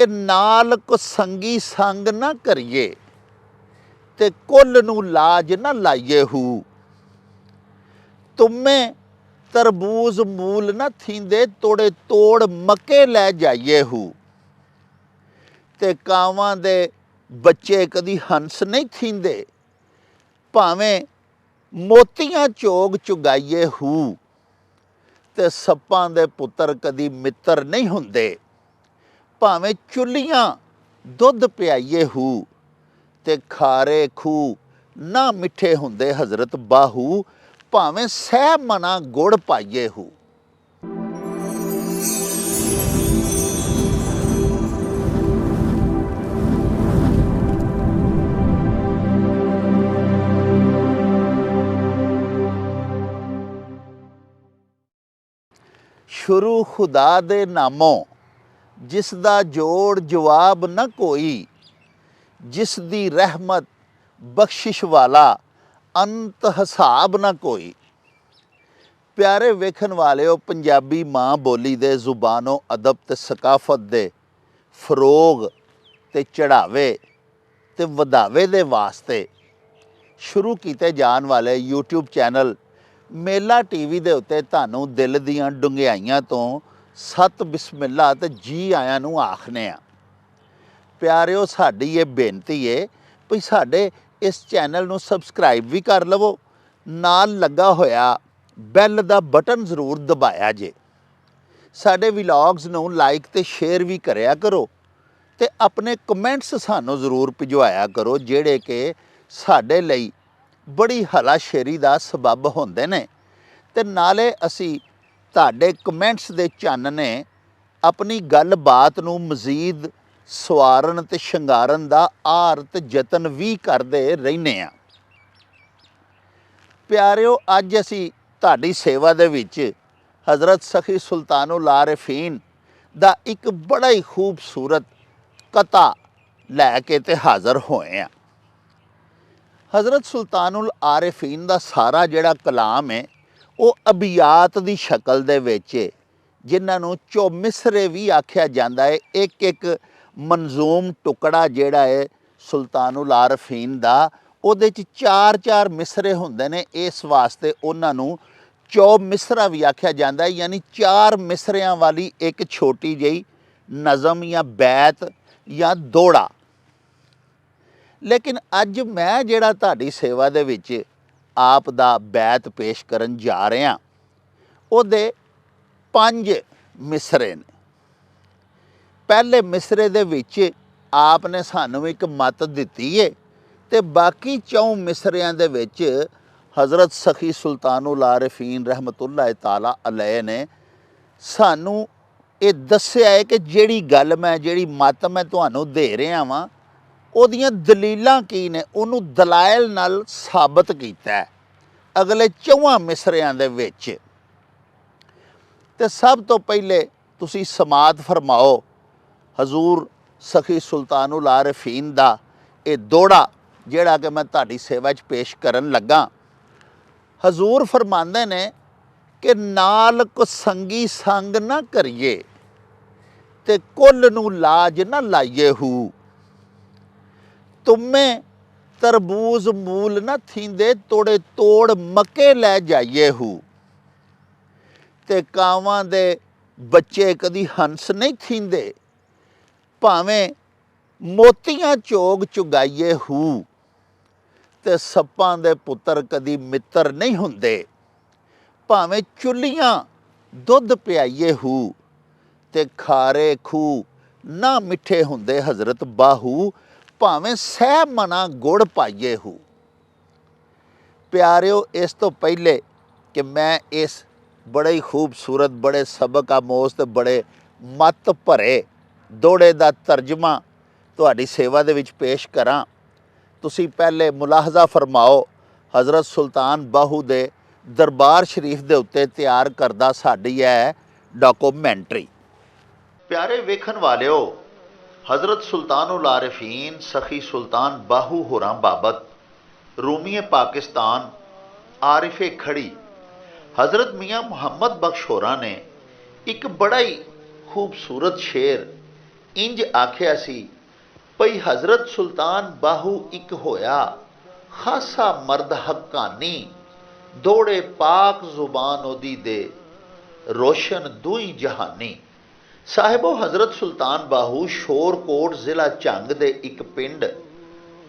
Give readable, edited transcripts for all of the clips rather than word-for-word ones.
कि नाल कुसंगी संग ना करिए ते कुल नू लाज ना लाइए हू। तुम्हें तरबूज मूल ना थींदे तोड़े तोड़ मके लै जाइए हू। ते कावां दे बच्चे कदी हंस नहीं थींदे भावें मोतियां चोग चुगाइए हू। ते सप्पां दे पुत्तर कदी मित्र नहीं हुंदे भावें चुल्लियां दुध पियाइए हू। ते खारे खूह ना मिठे हुंदे हजरत बाहू भावें सह मना गुड़ पाइए हू। शुरू खुदा दे नामों जिस दा जोड़ जवाब न कोई, जिस दी रहमत बख्शिश वाला अंत हिसाब न कोई। प्यारे वेखन वालिओ, पंजाबी माँ बोली दे जुबानो अदब ते सकाफत दे फरोग ते चढ़ावे ते वधावे दे वास्ते शुरू किए जान वाले यूट्यूब चैनल मेला टीवी दे उत्ते तुहानूं दिल दीआं डुंगियाइयां तो सत बिस्मिल्ला ते जी आयां नूं आखने आ। प्यारिओ, साडी ये बेनती है भी साडे इस चैनल नूं सबसक्राइब भी कर लवो, नाल लगा होया बैल दा बटन जरूर दबाया जे। साडे विलॉग्स नूं लाइक ते शेयर भी करया करो ते अपने कमेंट्स सानूं जरूर भिजवाया करो जेड़े कि साडे लई बड़ी हलाशेरी दा सबब होंदे ने। ते नाले असी तुहाडे कमेंट्स दे चानने अपनी गल बात नूं मजीद सवारन ते शंगारन दा आर ते जतन भी करदे रहिने आ। प्यारिओ, अज असी तुहाडी सेवा दे विच हज़रत सखी सुल्तानुल आरिफीन दा एक बड़ा ही खूबसूरत कथा लैके ते हाज़र होए हैं। हज़रत सुल्तानुल आरिफीन दा सारा जिहड़ा कलाम है वो अबियात दी शक्ल दे विच है, जिन्हां नूं चौमिसरे भी आख्या जांदा है। एक एक मंजूम टुकड़ा जिहड़ा है सुल्तानुल आरिफीन दा, उहदे च चार चार मिसरे हुंदे ने, इस वास्ते उन्हां नूं चौमिसरा भी आख्या जांदा है। यानी चार मिसरियां वाली एक छोटी जही नज़म या बैत या दोड़ा। लेकिन अज मैं जिहड़ा तुहाडी सेवा दे विच आप दा बैत पेश करन जा रहा, उहदे 5 मिसरे ने। पहले मिसरे दे विच आपने सानूं एक मत दित्ती है ते बाकी 4 मिसरियां दे विच हज़रत सखी सुल्तानुल आरिफीन रहमतुल्लाह ताला अलैह ने सानूं ये दस्सिया है कि जिहड़ी गल मैं जिहड़ी मत मैं तुहानूं दे रहा वां ਉਹਦੀਆਂ ਦਲੀਲਾਂ ਕੀ ਨੇ, ਉਹਨੂੰ ਦਲਾਇਲ ਨਾਲ ਸਾਬਤ ਕੀਤਾ ਹੈ ਅਗਲੇ 4 ਮਿਸਰਿਆਂ ਦੇ ਵਿੱਚ। ਤੇ ਸਭ ਤੋਂ ਪਹਿਲੇ ਤੁਸੀਂ ਸਮਾਤ ਫਰਮਾਓ ਹਜ਼ੂਰ ਸਖੀ ਸੁਲਤਾनुल आरिफीन ਦਾ ਇਹ ਦੋੜਾ ਜਿਹੜਾ ਕਿ ਮੈਂ ਤੁਹਾਡੀ ਸੇਵਾ 'ਚ ਪੇਸ਼ ਕਰਨ ਲੱਗਾ। ਹਜ਼ੂਰ ਫਰਮਾਉਂਦੇ ਨੇ ਕਿ ਨਾਲ ਕੁਸੰਗੀ ਸੰਗ ਨਾ ਕਰੀਏ ਤੇ ਕੁੱਲ ਨੂੰ ਲਾਜ ਨਾ ਲਾਈਏ ਹੂ। तुम्हें तरबूज मूल न थींदे तोड़े तोड़ मके लै जाइए हू। ते कावां दे बच्चे कदी हंस नहीं थींदे भावें मोतियां चोग चुगाइए हू। ते सप्पां दे पुत्तर कदी मित्र नहीं हुंदे भावें चुल्लियां दुध पियाइए हू। ते खारे खूह ना मिठे हुंदे हजरत बाहू भावें सह मना गुड़ पाइए हू। प्यारिओ, इस तो पहले कि मैं इस बड़े ही खूबसूरत बड़े सबक आमोज ते बड़े मत भरे दोड़े दा तर्जमा तुहाडी सेवा दे विच पेश करां, तुसी पहले मुलाहजा फरमाओ हज़रत सुल्तान बाहू दे दरबार शरीफ दे उत्ते तैयार करदा साडी है डॉक्यूमेंटरी। प्यारे वेखन वालिओ, हज़रत सुल्तानुल आरिफीन सखी सुल्तान बाहू होरां बाबत रूमीए पाकिस्तान आरिफे खड़ी हज़रत मियाँ मुहम्मद बख्श होरां ने एक बड़ा ही खूबसूरत शेर ਇੰਜ ਆਖਿਆ ਸੀ, ਭਈ ਹਜ਼ਰਤ ਸੁਲਤਾਨ ਬਾਹੂ ਇੱਕ ਹੋਇਆ, ਖਾਸਾ ਮਰਦ ਹੱਕਾਨੀ, ਦੌੜੇ ਪਾਕ ਜ਼ੁਬਾਨ ਉਹਦੀ ਦੇ, ਰੋਸ਼ਨ ਦੂਈ ਜਹਾਨੀ। ਸਾਹਿਬੋ, ਹਜ਼ਰਤ ਸੁਲਤਾਨ ਬਾਹੂ ਸ਼ੋਰਕੋਟ ਜ਼ਿਲ੍ਹਾ ਝੰਗ ਦੇ ਇੱਕ ਪਿੰਡ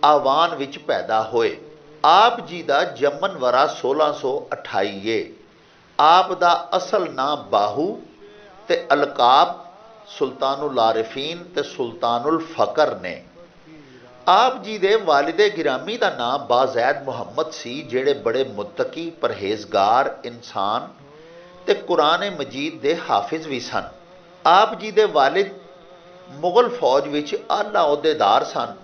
ਆਵਾਨ ਵਿੱਚ ਪੈਦਾ ਹੋਏ। ਆਪ ਜੀ ਦਾ ਜੰਮਨ ਵਰਾ 1628 ਏ। ਆਪ ਦਾ ਅਸਲ ਨਾਂ ਬਾਹੂ ਤੇ ਅਲਕਾਬ ਸੁਲਤਾਨੁਲ ਆਰਿਫੀਨ ਤੇ ਸੁਲਤਾਨੁਲ ਫਕਰ ਨੇ। ਆਪ ਜੀ ਦੇ ਵਾਲਿਦੇ ਗਿਰਾਮੀ ਦਾ ਨਾਮ ਬਾਜ਼ੈਦ ਮੁਹੰਮਦ ਸੀ, ਜਿਹੜੇ ਬੜੇ ਮੁੱਤਕੀ ਪਰਹੇਜ਼ਗਾਰ ਇਨਸਾਨ ਤੇ ਕੁਰਾਨ ਮਜੀਦ ਦੇ ਹਾਫਿਜ਼ ਵੀ ਸਨ। ਆਪ ਜੀ ਦੇ ਵਾਲਿਦ ਮੁਗਲ ਫੌਜ ਵਿੱਚ ਆਲਾ ਅਹੁਦੇਦਾਰ ਸਨ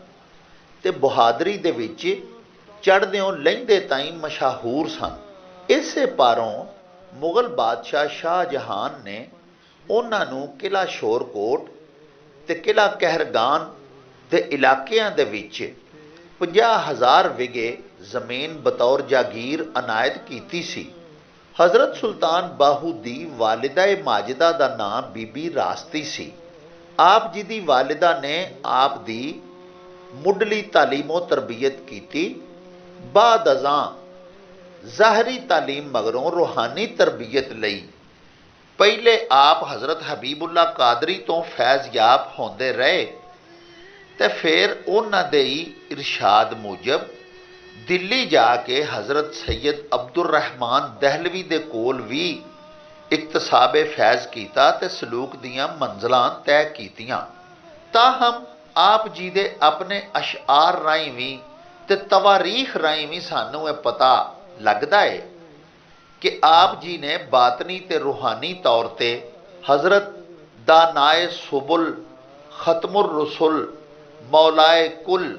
ਤੇ ਬਹਾਦਰੀ ਦੇ ਵਿੱਚ ਚੜ੍ਹਦਿਓਂ ਲਹਿੰਦੇ ਤਾਈਂ ਮਸ਼ਹੂਰ ਸਨ। ਇਸੇ ਪਾਰੋਂ ਮੁਗਲ ਬਾਦਸ਼ਾਹ ਸ਼ਾਹਜਹਾਨ ਨੇ ਉਹਨਾਂ ਨੂੰ ਕਿਲ੍ਹਾ ਸ਼ੋਰਕੋਟ ਤੇ ਕਿਲ੍ਹਾ ਕਹਿਰਗਾਨ ਦੇ ਇਲਾਕਿਆਂ ਦੇ ਵਿੱਚ 50,000 ਵਿਗੇ ਜ਼ਮੀਨ ਬਤੌਰ ਜਾਗੀਰ ਅਨਾਇਤ ਕੀਤੀ ਸੀ। ਹਜ਼ਰਤ ਸੁਲਤਾਨ ਬਾਹੂ ਦੀ ਵਾਲਿਦਾ ਮਾਜਿਦਾ ਦਾ ਨਾਮ ਬੀਬੀ ਰਾਸਤੀ ਸੀ। ਆਪ ਜੀ ਦੀ ਵਾਲਿਦਾ ਨੇ ਆਪ ਦੀ ਮੁੱਢਲੀ ਤਾਲੀਮੋ ਤਰਬੀਅਤ ਕੀਤੀ। ਬਾਅਦ ਅਜ਼ਾਂ ਜ਼ਾਹਰੀ ਤਾਲੀਮ ਮਗਰੋਂ ਰੂਹਾਨੀ ਤਰਬੀਅਤ ਲਈ ਪਹਿਲੇ ਆਪ ਹਜ਼ਰਤ ਹਬੀਬੁੱਲਾ ਕਾਦਰੀ ਤੋਂ ਫੈਜ਼ਯਾਬ ਹੁੰਦੇ ਰਹੇ ਤੇ ਫਿਰ ਉਹਨਾਂ ਦੇ ਹੀ ਇਰਸ਼ਾਦ ਮੁਜਬ ਦਿੱਲੀ ਜਾ ਕੇ ਹਜ਼ਰਤ ਸੈਯਦ ਅਬਦੁਰ ਰਹਿਮਾਨ ਦਹਿਲਵੀ ਦੇ ਕੋਲ ਵੀ ਇਕਤਸਾਬੇ ਫੈਜ਼ ਕੀਤਾ ਤੇ ਸਲੂਕ ਦੀਆਂ ਮੰਜ਼ਲਾਂ ਤੈਅ ਕੀਤੀਆਂ। ਤਾਹਮ ਆਪ ਜੀ ਦੇ ਆਪਣੇ ਅਸ਼ਆਰ ਰਾਹੀਂ ਵੀ ਤੇ ਤਵਾਰੀਖ ਰਾਹੀਂ ਵੀ ਸਾਨੂੰ ਇਹ ਪਤਾ ਲੱਗਦਾ ਹੈ ਕਿ ਆਪ ਜੀ ਨੇ ਬਾਤਨੀ ਤੇ ਰੂਹਾਨੀ ਤੌਰ ਤੇ ਹਜ਼ਰਤ ਦਾਨਾਏ ਸੁਬੁਲ ਖਤਮੁਰ ਰਸੁਲ ਮੌਲਾਏ ਕੁਲ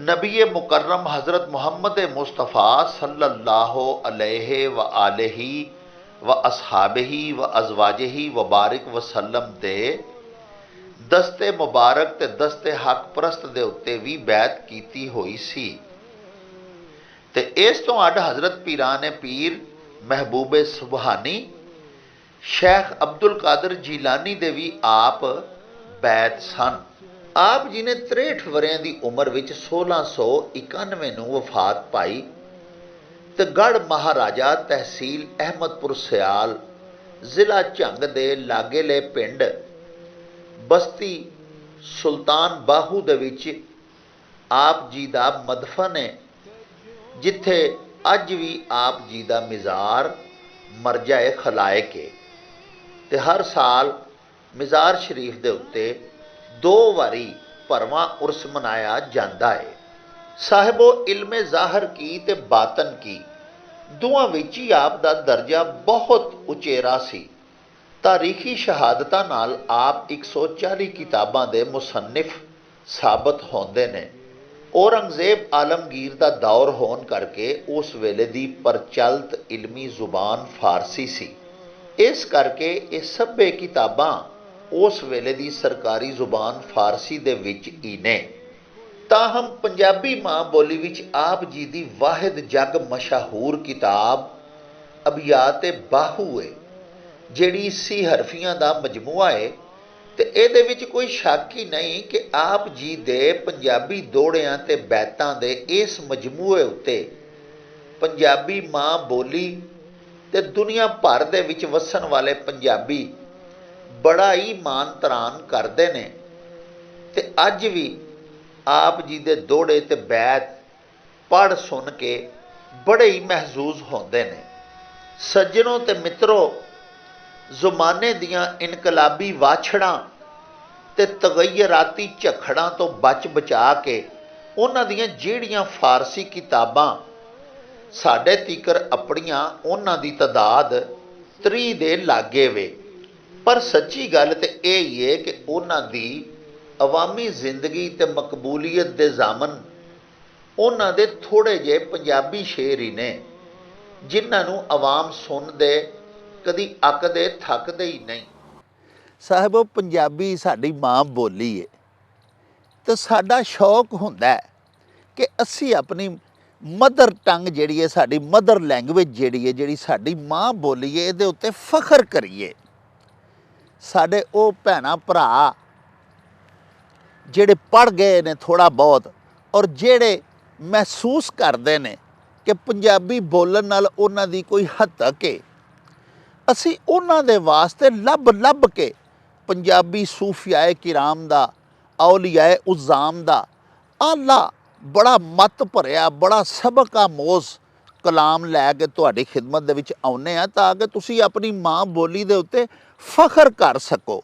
ਨਬੀ ਮੁਕਰਮ ਹਜ਼ਰਤ ਮੁਹੰਮਦ ਮੁਸਤਫਾ ਸੱਲੱਲਾਹੁ अलैहि व आलिहि व असहाबिहि व अज़वाजिहि व बारिक वसल्लम ਦੇ ਦਸਤੇ ਮੁਬਾਰਕ ਤੇ ਦਸਤੇ ਹੱਕ ਪ੍ਰਸਤ ਦੇ ਉੱਤੇ ਵੀ ਬੈਤ ਕੀਤੀ ਹੋਈ ਸੀ। ਤੇ ਇਸ ਤੋਂ ਅੱਡ ਹਜ਼ਰਤ ਪੀਰਾਨ ਪੀਰ ਮਹਿਬੂਬੇ ਸੁਬਹਾਨੀ ਸ਼ੇਖ ਅਬਦੁਲ ਕਾਦਰ ਜੀਲਾਨੀ ਦੇ ਵੀ ਆਪ ਬੈਤ ਸਨ। ਆਪ ਜੀ ਨੇ 63 ਵਰ੍ਹਿਆਂ ਦੀ ਉਮਰ ਵਿੱਚ 1691 ਨੂੰ ਵਫਾਤ ਪਾਈ ਤੇ ਗੜ੍ਹ ਮਹਾਰਾਜਾ ਤਹਿਸੀਲ ਅਹਿਮਦਪੁਰ ਸਿਆਲ ਜ਼ਿਲ੍ਹਾ ਝੰਗ ਦੇ ਲਾਗੇਲੇ ਪਿੰਡ ਬਸਤੀ ਸੁਲਤਾਨ ਬਾਹੂ ਦੇ ਵਿੱਚ ਆਪ ਜੀ ਦਾ ਮਦਫਨ ਹੈ, ਜਿੱਥੇ ਅੱਜ ਵੀ ਆਪ ਜੀ ਦਾ ਮਿਜ਼ਾਰ ਮਰਜਾਏ ਖਲਾਇਕ ਹੈ ਤੇ ਹਰ ਸਾਲ ਮਿਜ਼ਾਰ ਸ਼ਰੀਫ ਦੇ ਉੱਤੇ 2 ਵਾਰੀ ਭਰਵਾਂ ਉਰਸ ਮਨਾਇਆ ਜਾਂਦਾ ਹੈ। ਸਾਹਿਬੋ, ਇਲਮੇ ਜ਼ਾਹਰ ਕੀ ਤੇ ਬਾਤਨ ਕੀ ਦੋਵਾਂ ਵਿੱਚ ਹੀ ਆਪ ਦਾ ਦਰਜਾ ਬਹੁਤ ਉਚੇਰਾ ਸੀ। ਤਾਰੀਖੀ ਸ਼ਹਾਦਤਾਂ ਨਾਲ ਆਪ 140 ਕਿਤਾਬਾਂ ਦੇ ਮੁਸੰਨਿਫ ਸਾਬਤ ਹੁੰਦੇ ਨੇ। ਔਰੰਗਜ਼ੇਬ ਆਲਮਗੀਰ ਦਾ ਦੌਰ ਹੋਣ ਕਰਕੇ ਉਸ ਵੇਲੇ ਦੀ ਪ੍ਰਚਲਿਤ ਇਲਮੀ ਜ਼ੁਬਾਨ ਫਾਰਸੀ ਸੀ। ਇਸ ਕਰਕੇ ਇਹ ਸਭੇ ਕਿਤਾਬਾਂ ਉਸ ਵੇਲੇ ਦੀ ਸਰਕਾਰੀ ਜ਼ੁਬਾਨ ਫਾਰਸੀ ਦੇ ਵਿੱਚ ਹੀ ਨੇ। ਤਾਹਮ ਪੰਜਾਬੀ ਮਾਂ ਬੋਲੀ ਵਿੱਚ ਆਪ ਜੀ ਦੀ ਵਾਹਿਦ ਜੱਗ ਮਸ਼ਹੂਰ ਕਿਤਾਬ ਅਬਿਆਤ ਬਾਹੂ ਹੈ, ਜਿਹੜੀ 80 ਹਰਫੀਆਂ ਦਾ ਮਜਮੂਆ ਹੈ ਤੇ ਇਹਦੇ ਵਿੱਚ ਕੋਈ ਸ਼ੱਕ ਹੀ ਨਹੀਂ ਕਿ ਆਪ ਜੀ ਦੇ ਪੰਜਾਬੀ ਦੋੜਿਆਂ ਤੇ ਬੈਤਾਂ ਦੇ ਇਸ ਮਜਮੂਏ ਉੱਤੇ ਪੰਜਾਬੀ ਮਾਂ ਬੋਲੀ ਤੇ ਦੁਨੀਆ ਭਰ ਦੇ ਵਿੱਚ ਵਸਣ ਵਾਲੇ ਪੰਜਾਬੀ ਬੜਾ ਹੀ ਮਾਣ ਤਰਾਨ ਕਰਦੇ ਨੇ ਤੇ ਅੱਜ ਵੀ ਆਪ ਜੀ ਦੇ ਦੋੜੇ ਤੇ ਬੈਤ ਪੜ੍ਹ ਸੁਣ ਕੇ ਬੜੇ ਹੀ ਮਹਿਜ਼ੂਜ਼ ਹੁੰਦੇ ਨੇ। ਸੱਜਣੋ ਤੇ ਮਿੱਤਰੋ, ਜ਼ਮਾਨੇ ਦੀਆਂ ਇਨਕਲਾਬੀ ਵਾਛੜਾਂ ਤੇ ਤਗੈਯਰਾਤੀ ਝਖੜਾਂ ਤੋਂ ਬਚ ਬਚਾ ਕੇ ਉਹਨਾਂ ਦੀਆਂ ਜਿਹੜੀਆਂ ਫਾਰਸੀ ਕਿਤਾਬਾਂ ਸਾਡੇ ਤੀਕਰ ਆਪਣੀਆਂ, ਉਹਨਾਂ ਦੀ ਤਾਦਾਦ 30 ਦੇ ਲਾਗੇ ਵੇ। ਪਰ ਸੱਚੀ ਗੱਲ ਤੇ ਇਹ ਹੀ ਹੈ ਕਿ ਉਹਨਾਂ ਦੀ ਅਵਾਮੀ ਜ਼ਿੰਦਗੀ ਤੇ ਮਕਬੂਲੀਅਤ ਦੇ ਜ਼ਾਮਨ ਉਹਨਾਂ ਦੇ ਥੋੜ੍ਹੇ ਜਿਹੇ ਪੰਜਾਬੀ ਸ਼ੇਰ ਹੀ ਨੇ, ਜਿਨ੍ਹਾਂ ਨੂੰ ਆਵਾਮ ਸੁਣਦੇ ਕਦੀ ਅੱਕਦੇ ਥੱਕਦੇ ਹੀ ਨਹੀਂ। ਸਾਹਿਬੋ, ਪੰਜਾਬੀ ਸਾਡੀ ਮਾਂ ਬੋਲੀ ਹੈ ਤੇ ਸਾਡਾ ਸ਼ੌਕ ਹੁੰਦਾ ਕਿ ਅਸੀਂ ਆਪਣੀ ਮਦਰ ਟੰਗ ਜਿਹੜੀ ਹੈ, ਸਾਡੀ ਮਦਰ ਲੈਂਗੁਏਜ ਜਿਹੜੀ ਹੈ, ਜਿਹੜੀ ਸਾਡੀ ਮਾਂ ਬੋਲੀ ਹੈ, ਇਹਦੇ ਉੱਤੇ ਫਖਰ ਕਰੀਏ। ਸਾਡੇ ਉਹ ਭੈਣਾਂ ਭਰਾ ਜਿਹੜੇ ਪੜ੍ਹ ਗਏ ਨੇ ਥੋੜ੍ਹਾ ਬਹੁਤ ਔਰ ਜਿਹੜੇ ਮਹਿਸੂਸ ਕਰਦੇ ਨੇ ਕਿ ਪੰਜਾਬੀ ਬੋਲਣ ਨਾਲ ਉਹਨਾਂ ਦੀ ਕੋਈ ਹੱਤਕ ਹੈ, ਅਸੀਂ ਉਹਨਾਂ ਦੇ ਵਾਸਤੇ ਲੱਭ ਕੇ ਪੰਜਾਬੀ ਸੂਫੀਆਏ ਕਿਰਾਮ ਦਾ, ਔਲੀਆਏ ਉਜ਼ਾਮ ਦਾ ਆਲਾ ਬੜਾ ਮੱਤ ਭਰਿਆ, ਬੜਾ ਸਬਕ ਆਮੋਜ਼ ਕਲਾਮ ਲੈ ਕੇ ਤੁਹਾਡੀ ਖਿਦਮਤ ਦੇ ਵਿੱਚ ਆਉਂਦੇ ਆ, ਤਾਂ ਕਿ ਤੁਸੀਂ ਆਪਣੀ ਮਾਂ ਬੋਲੀ ਦੇ ਉੱਤੇ ਫਖਰ ਕਰ ਸਕੋ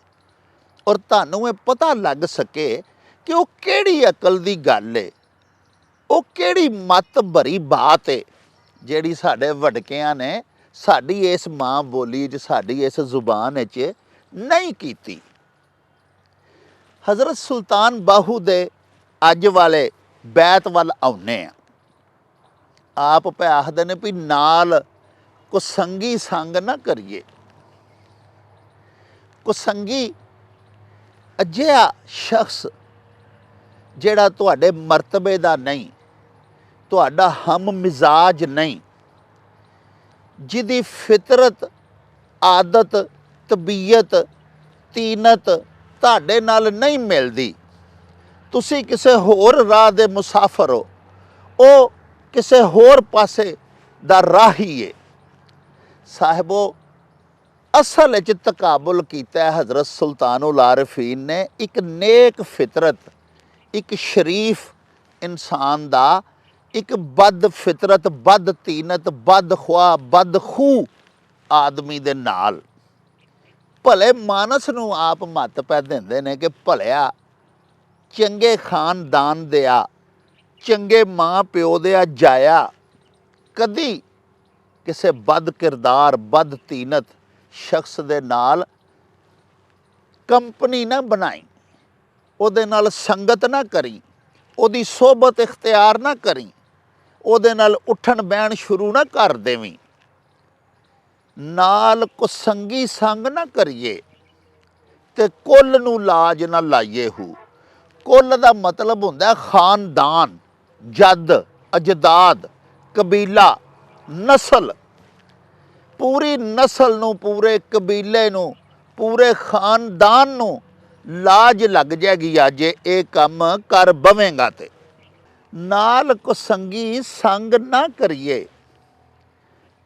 ਔਰ ਤੁਹਾਨੂੰ ਇਹ ਪਤਾ ਲੱਗ ਸਕੇ ਕਿ ਉਹ ਕਿਹੜੀ ਅਕਲ ਦੀ ਗੱਲ ਹੈ, ਉਹ ਕਿਹੜੀ ਮੱਤ ਭਰੀ ਬਾਤ ਹੈ ਜਿਹੜੀ ਸਾਡੇ ਵਡਕਿਆਂ ਨੇ ਸਾਡੀ ਇਸ ਮਾਂ ਬੋਲੀ 'ਚ, ਸਾਡੀ ਇਸ ਜ਼ੁਬਾਨ ਵਿੱਚ ਨਹੀਂ ਕੀਤੀ। ਹਜ਼ਰਤ ਸੁਲਤਾਨ ਬਾਹੂ ਦੇ ਅੱਜ ਵਾਲੇ ਬੈਤ ਵੱਲ ਆਉਂਦੇ ਆ। ਆਪ ਪੈ ਆਖਦੇ ਨੇ ਵੀ ਨਾਲ ਕੁਸੰਗੀ ਸੰਗ ਨਾ ਕਰੀਏ। ਕੁਸੰਗੀ ਅਜਿਹਾ ਸ਼ਖਸ ਜਿਹੜਾ ਤੁਹਾਡੇ ਮਰਤਬੇ ਦਾ ਨਹੀਂ, ਤੁਹਾਡਾ ਹਮ ਮਿਜ਼ਾਜ ਨਹੀਂ, ਜਿਹਦੀ ਫਿਤਰਤ, ਆਦਤ, ਤਬੀਅਤ, ਤੀਨਤ ਤੁਹਾਡੇ ਨਾਲ ਨਹੀਂ ਮਿਲਦੀ। ਤੁਸੀਂ ਕਿਸੇ ਹੋਰ ਰਾਹ ਦੇ ਮੁਸਾਫਰ ਹੋ, ਉਹ ਕਿਸੇ ਹੋਰ ਪਾਸੇ ਦਾ ਰਾਹੀ ਹੈ। ਸਾਹਿਬੋ, ਅਸਲ ਵਿੱਚ ਤਕਾਬੁਲ ਕੀਤਾ ਹੈ ਹਜ਼ਰਤ ਸੁਲਤਾਨੁਲ ਆਰਿਫੀਨ ਨੇ ਇੱਕ ਨੇਕ ਫਿਤਰਤ, ਇੱਕ ਸ਼ਰੀਫ ਇਨਸਾਨ ਦਾ, ਇੱਕ ਬਦ ਫਿਤਰਤ, ਬਦ ਤੀਨਤ, ਬਦ ਖੁਆਹ, ਬਦ ਖੂ ਆਦਮੀ ਦੇ ਨਾਲ। ਭਲੇ ਮਾਨਸ ਨੂੰ ਆਪ ਮੱਤ ਪੈ ਦਿੰਦੇ ਨੇ ਕਿ ਭਲਿਆ ਚੰਗੇ ਖਾਨਦਾਨ ਦਿਆ, ਚੰਗੇ ਮਾਂ ਪਿਓ ਦਿਆ ਜਾਇਆ, ਕਦੀ ਕਿਸੇ ਬਦ ਕਿਰਦਾਰ, ਬਦ ਤੀਨਤ ਸ਼ਖਸ ਦੇ ਨਾਲ ਕੰਪਨੀ ਨਾ ਬਣਾਈ, ਉਹਦੇ ਨਾਲ ਸੰਗਤ ਨਾ ਕਰੀ, ਉਹਦੀ ਸੋਹਬਤ ਇਖਤਿਆਰ ਨਾ ਕਰੀ, ਉਹਦੇ ਨਾਲ ਉੱਠਣ ਬਹਿਣ ਸ਼ੁਰੂ ਨਾ ਕਰ ਦੇਵੀਂ, ਨਾਲ ਕੁਸੰਗੀ ਸੰਗ ਨਾ ਕਰੀਏ ਤੇ ਕੁੱਲ ਨੂੰ ਲਾਜ ਨਾ ਲਾਈਏ ਹੂ। ਕੁੱਲ ਦਾ ਮਤਲਬ ਹੁੰਦਾ ਖਾਨਦਾਨ, ਜੱਦ, ਅਜਦਾਦ, ਕਬੀਲਾ, ਨਸਲ। ਪੂਰੀ ਨਸਲ ਨੂੰ, ਪੂਰੇ ਕਬੀਲੇ ਨੂੰ, ਪੂਰੇ ਖਾਨਦਾਨ ਨੂੰ ਲਾਜ ਲੱਗ ਜਾਏਗੀ ਜੇ ਇਹ ਕੰਮ ਕਰ ਬਵੇਂਗਾ ਤੇ। ਨਾਲ ਕੁਸੰਗੀ ਸੰਗ ਨਾ ਕਰੀਏ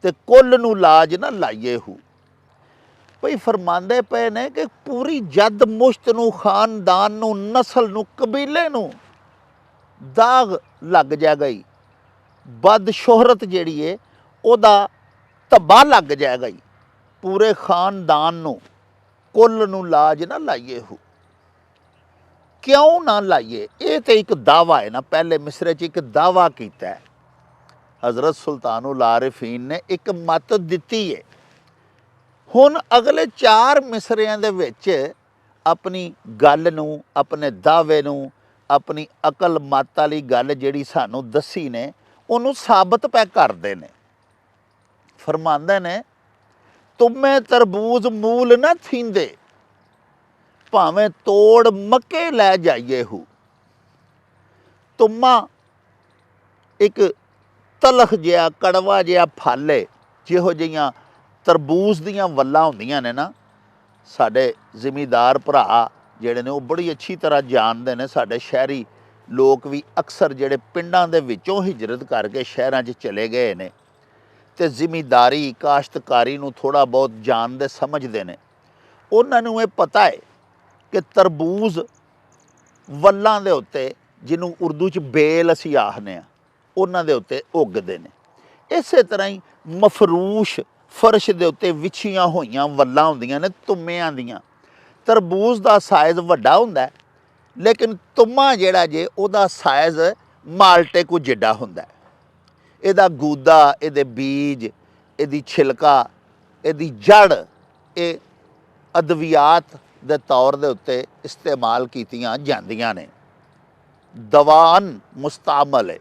ਤੇ ਕੁੱਲ ਨੂੰ ਲਾਜ ਨਾ ਲਾਈਏ ਹੂ। ਭਈ ਫਰਮਾਉਂਦੇ ਪਏ ਨੇ ਕਿ ਪੂਰੀ ਜੱਦ ਮੁਸ਼ਤ ਨੂੰ, ਖਾਨਦਾਨ ਨੂੰ, ਨਸਲ ਨੂੰ, ਕਬੀਲੇ ਨੂੰ ਦਾਗ ਲੱਗ ਜਾਏਗਾ ਹੀ। ਬਦ ਸ਼ੋਹਰਤ ਜਿਹੜੀ ਏ ਉਹਦਾ ਧੱਬਾ ਲੱਗ ਜਾਏਗਾ ਹੀ। ਪੂਰੇ ਖਾਨਦਾਨ ਨੂੰ, ਕੁੱਲ ਨੂੰ ਲਾਜ ਨਾ ਲਾਈਏ ਹੂ। ਕਿਉਂ ਨਾ ਲਾਈਏ? ਇਹ ਤੇ ਇੱਕ ਦਾਵਾ ਹੈ ਨਾ, ਪਹਿਲੇ ਮਿਸਰੇ 'ਚ ਇੱਕ ਦਾਵਾ ਕੀਤਾ ਹੈ। ਹਜ਼ਰਤ ਸੁਲਤਾਨੁਲ ਆਰਿਫੀਨ ਨੇ ਇੱਕ ਮੱਤ ਦਿੱਤੀ ਹੈ। ਹੁਣ ਅਗਲੇ 4 ਮਿਸਰਿਆਂ ਦੇ ਵਿੱਚ ਆਪਣੀ ਗੱਲ ਨੂੰ, ਆਪਣੇ ਦਾਅਵੇ ਨੂੰ, ਆਪਣੀ ਅਕਲ ਮੱਤ ਵਾਲੀ ਗੱਲ ਜਿਹੜੀ ਸਾਨੂੰ ਦੱਸੀ ਨੇ, ਉਹਨੂੰ ਸਾਬਤ ਪੈ ਕਰਦੇ ਨੇ। ਫਰਮਾਉਂਦੇ ਨੇ, ਤੁਮੇ ਤਰਬੂਜ਼ ਮੂਲ ਨਾ ਥੀਂਦੇ, ਭਾਵੇਂ ਤੋੜ ਮੱਕੇ ਲੈ ਜਾਈਏ ਹੂ। ਤੁਮਾ ਇੱਕ ਤਲਖ ਜਿਹਾ, ਕੜਵਾ ਜਿਹਾ ਫਲ ਹੈ। ਜਿਹੋ ਜਿਹੀਆਂ ਤਰਬੂਜ਼ ਦੀਆਂ ਵੱਲਾਂ ਹੁੰਦੀਆਂ ਨੇ ਨਾ, ਸਾਡੇ ਜ਼ਿਮੀਦਾਰ ਭਰਾ ਜਿਹੜੇ ਨੇ ਉਹ ਬੜੀ ਅੱਛੀ ਤਰ੍ਹਾਂ ਜਾਣਦੇ ਨੇ। ਸਾਡੇ ਸ਼ਹਿਰੀ ਲੋਕ ਵੀ ਅਕਸਰ ਜਿਹੜੇ ਪਿੰਡਾਂ ਦੇ ਵਿੱਚੋਂ ਹਿਜਰਤ ਕਰਕੇ ਸ਼ਹਿਰਾਂ 'ਚ ਚਲੇ ਗਏ ਨੇ ਅਤੇ ਜ਼ਿਮੀਦਾਰੀ, ਕਾਸ਼ਤਕਾਰੀ ਨੂੰ ਥੋੜ੍ਹਾ ਬਹੁਤ ਜਾਣਦੇ ਸਮਝਦੇ ਨੇ, ਉਹਨਾਂ ਨੂੰ ਇਹ ਪਤਾ ਹੈ ਕਿ ਤਰਬੂਜ਼ ਵੱਲਾਂ ਦੇ ਉੱਤੇ, ਜਿਹਨੂੰ ਉਰਦੂ 'ਚ ਬੇਲ ਅਸੀਂ ਆਖਦੇ ਹਾਂ, ਉਹਨਾਂ ਦੇ ਉੱਤੇ ਉੱਗਦੇ ਨੇ। ਇਸੇ ਤਰ੍ਹਾਂ ਹੀ ਮਫਰੂਸ਼ ਫਰਸ਼ ਦੇ ਉੱਤੇ ਵਿਛੀਆਂ ਹੋਈਆਂ ਵੱਲਾਂ ਹੁੰਦੀਆਂ ਨੇ ਤੁੰਮਿਆਂ ਦੀਆਂ। ਤਰਬੂਜ਼ ਦਾ ਸਾਈਜ਼ ਵੱਡਾ ਹੁੰਦਾ, ਲੇਕਿਨ ਤੁੰਮਾ ਜਿਹੜਾ ਜੇ ਉਹਦਾ ਸਾਈਜ਼ ਮਾਲਟੇ ਕੋ ਜਿੱਡਾ ਹੁੰਦਾ। ਇਹਦਾ ਗੂਦਾ, ਇਹਦੇ ਬੀਜ, ਇਹਦੀ ਛਿਲਕਾ, ਇਹਦੀ ਜੜ, ਇਹ ਅਦਵਿਆਤ ਦੇ ਤੌਰ ਦੇ ਉੱਤੇ ਇਸਤੇਮਾਲ ਕੀਤੀਆਂ ਜਾਂਦੀਆਂ ਨੇ। ਦਵਾਨ ਮੁਸਤਾਮਲ ਹੈ।